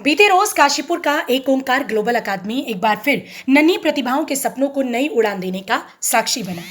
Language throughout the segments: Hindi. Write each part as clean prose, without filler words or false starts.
बीते रोज काशीपुर का एक ओंकार ग्लोबल अकादमी एक बार फिर नन्ही प्रतिभाओं के सपनों को नई उड़ान देने का साक्षी बना।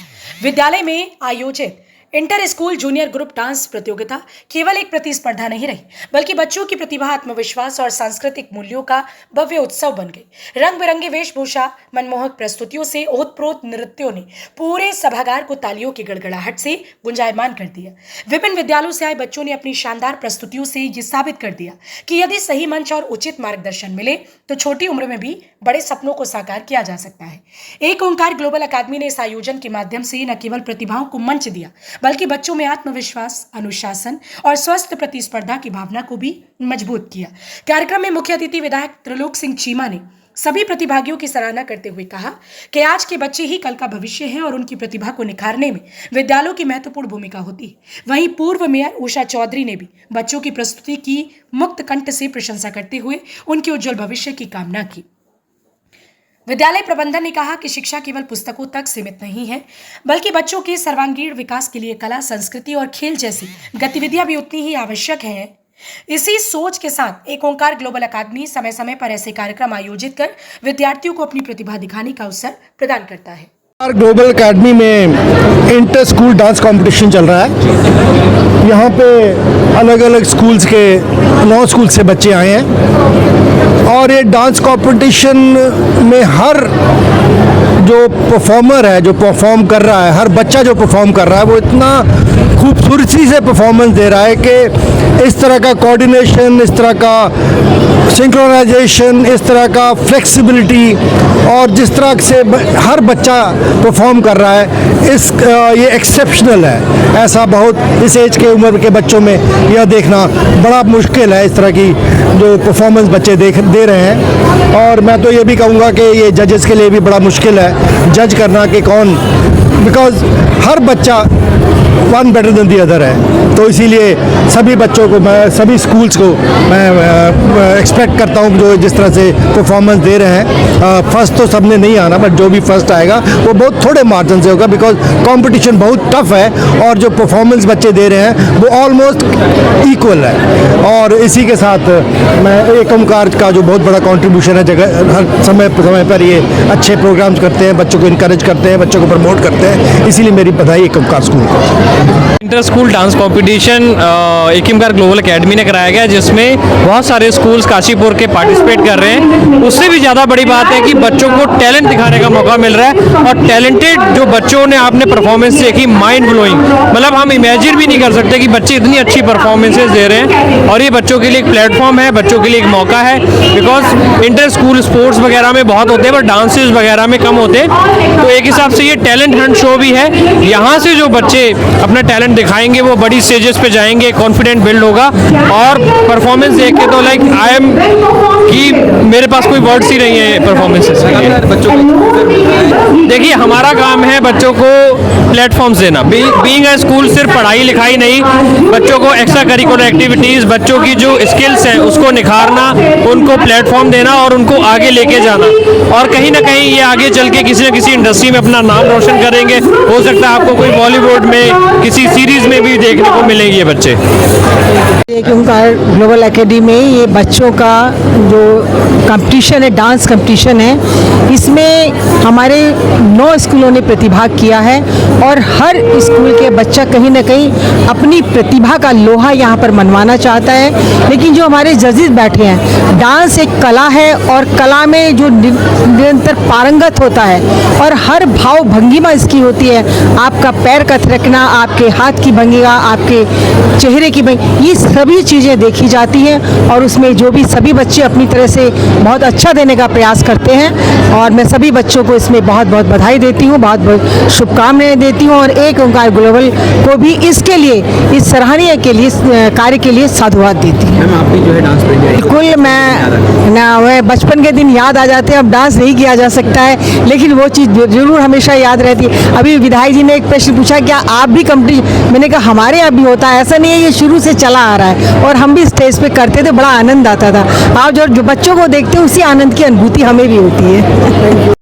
विद्यालय में आयोजित inter school junior group dance प्रतियोगिता केवल एक प्रतिस्पर्धा नहीं रही, बल्कि बच्चों की प्रतिभा, आत्मविश्वास और सांस्कृतिक मूल्यों का भव्य उत्सव बन गई। रंग बिरंगे वेशभूषा, मनमोहक प्रस्तुतियों से ओतप्रोत नृत्यों ने पूरे सभागार को तालियों की गड़गड़ाहट से गुंजायमान कर दिया। विभिन्न विद्यालयों से आए बच्चों ने अपनी शानदार प्रस्तुतियों से ये साबित कर दिया कि यदि सही मंच और उचित मार्गदर्शन मिले तो छोटी उम्र में भी बड़े सपनों को साकार किया जा सकता है। एक ओंकार ग्लोबल अकादमी ने इस आयोजन के माध्यम से न केवल प्रतिभाओं को मंच दिया, बल्कि बच्चों में आत्मविश्वास, अनुशासन और स्वस्थ प्रतिस्पर्धा की भावना को भी मजबूत किया। कार्यक्रम में मुख्य अतिथि विधायक त्रिलोक सिंह चीमा ने सभी प्रतिभागियों की सराहना करते हुए कहा कि आज के बच्चे ही कल का भविष्य हैं और उनकी प्रतिभा को निखारने में विद्यालयों की महत्वपूर्ण भूमिका होती है। वहीं पूर्व मेयर उषा चौधरी ने भी बच्चों की प्रस्तुति की मुक्त कंठ से प्रशंसा करते हुए उनके उज्जवल भविष्य की कामना की। विद्यालय प्रबंधन ने कहा कि शिक्षा केवल पुस्तकों तक सीमित नहीं है, बल्कि बच्चों के सर्वांगीण विकास के लिए कला, संस्कृति और खेल जैसी गतिविधियां भी उतनी ही आवश्यक हैं। इसी सोच के साथ एक ओंकार ग्लोबल अकादमी समय समय पर ऐसे कार्यक्रम आयोजित कर विद्यार्थियों को अपनी प्रतिभा दिखाने का अवसर प्रदान करता है। ग्लोबल अकेडमी में इंटर स्कूल डांस कंपटीशन चल रहा है। यहाँ पे अलग अलग स्कूल्स के 9 स्कूल से बच्चे आए हैं और ये डांस कंपटीशन में हर जो परफॉर्मर है, जो परफॉर्म कर रहा है, हर बच्चा जो परफॉर्म कर रहा है वो इतना खूबसूरती से परफॉर्मेंस दे रहा है कि इस तरह का कोऑर्डिनेशन, इस तरह का सिंक्रोनाइजेशन, इस तरह का फ्लेक्सिबिलिटी और जिस तरह से हर बच्चा परफॉर्म कर रहा है ये एक्सेप्शनल है। ऐसा बहुत इस एज के उम्र के बच्चों में यह देखना बड़ा मुश्किल है, इस तरह की जो परफॉर्मेंस बच्चे दे रहे हैं। और मैं तो ये भी कहूँगा कि ये जजेस के लिए भी बड़ा मुश्किल है जज करना कि कौन, बिकॉज हर बच्चा one better than the other है। तो इसीलिए सभी बच्चों को, मैं सभी स्कूल्स को मैं एक्सपेक्ट करता हूँ जो जिस तरह से परफॉर्मेंस दे रहे हैं। फर्स्ट तो सबने नहीं आना, बट जो भी फर्स्ट आएगा वो बहुत थोड़े मार्जिन से होगा, बिकॉज कंपटीशन बहुत टफ है और जो परफॉर्मेंस बच्चे दे रहे हैं वो ऑलमोस्ट इक्वल है। और इसी के साथ मैं एक ओंकार का जो बहुत बड़ा कंट्रीब्यूशन है, जगह हर समय पर ये अच्छे प्रोग्राम्स करते हैं, बच्चों को इनकरेज करते हैं, बच्चों को प्रमोट करते हैं, इसीलिए मेरी बधाई एक ओंकार स्कूल को। इंटर स्कूल डांस कंपटीशन एक ओंकार ग्लोबल अकेडमी ने कराया गया, जिसमें बहुत सारे स्कूल्स काशीपुर के पार्टिसिपेट कर रहे हैं। उससे भी ज़्यादा बड़ी बात है कि बच्चों को टैलेंट दिखाने का मौका मिल रहा है और टैलेंटेड जो बच्चों ने आपने परफॉर्मेंस देखी, माइंड ब्लोइंग, मतलब हम इमेजिन भी नहीं कर सकते कि बच्चे इतनी अच्छी परफॉर्मेंसेज दे रहे हैं। और ये बच्चों के लिए एक प्लेटफॉर्म है, बच्चों के लिए एक मौका है, बिकॉज इंटर स्कूल स्पोर्ट्स वगैरह में बहुत होते हैं पर डांसेस वगैरह में कम होते हैं। तो एक हिसाब से ये टैलेंट हंट शो भी है। यहाँ से जो बच्चे अपना टैलेंट दिखाएंगे वो बड़ी स्टेजेस पे जाएंगे, कॉन्फिडेंट बिल्ड होगा और परफॉर्मेंस देख के तो लाइक आई एम कि मेरे पास कोई वर्ड्स ही नहीं है परफॉर्मेंसेस के। बच्चों को देखिए, हमारा काम है बच्चों को प्लेटफॉर्म्स देना। बीइंग अ स्कूल सिर्फ पढ़ाई लिखाई नहीं, बच्चों को एक्स्ट्रा करिकुलर एक्टिविटीज़, बच्चों की जो स्किल्स हैं उसको निखारना, उनको प्लेटफॉर्म देना और उनको आगे लेके जाना। और कहीं ना कहीं ये आगे चल के किसी न किसी इंडस्ट्री में अपना नाम रोशन करेंगे। हो सकता है आपको कोई बॉलीवुड में किसी सीरीज में भी देखने को मिलेंगे ये बच्चे। एक ओंकार ग्लोबल एकेडमी में ये बच्चों का जो कंपटीशन है, डांस कंपटीशन है, इसमें हमारे 9 स्कूलों ने प्रतिभाग किया है और हर स्कूल के बच्चा कहीं ना कहीं अपनी प्रतिभा का लोहा यहाँ पर मनवाना चाहता है। लेकिन जो हमारे जजेस बैठे हैं, डांस एक कला है और कला में जो निरंतर पारंगत होता है और हर भाव भंगिमा इसकी होती है, आपका पैर का थिरकना, आपके हाथ की भंगिमा, आपके चेहरे की भंगिमा, ये सभी चीज़ें देखी जाती हैं और उसमें जो भी सभी बच्चे अपनी तरह से बहुत अच्छा देने का प्रयास करते हैं। और मैं सभी बच्चों को इसमें बहुत बहुत बधाई देती हूँ, बहुत बहुत शुभकामनाएं देती हूँ और एक ओंकार ग्लोबल को भी इसके लिए, इस सराहनीय के लिए, कार्य के लिए साधुवाद देती हूँ। आपकी जो है डांस बिल्कुल, मैं बचपन के दिन याद आ जाते हैं। अब डांस नहीं किया जा सकता है, लेकिन वो चीज़ जरूर हमेशा याद रहती है। अभी विधायक जी ने एक प्रश्न पूछा, क्या आप भी कंपटीशन, मैंने कहा हमारे यहाँ भी होता है, ऐसा नहीं है, ये शुरू से चला आ रहा है और हम भी स्टेज पे करते थे, बड़ा आनंद आता था। आप जो बच्चों को देखते हैं उसी आनंद की अनुभूति हमें भी होती है।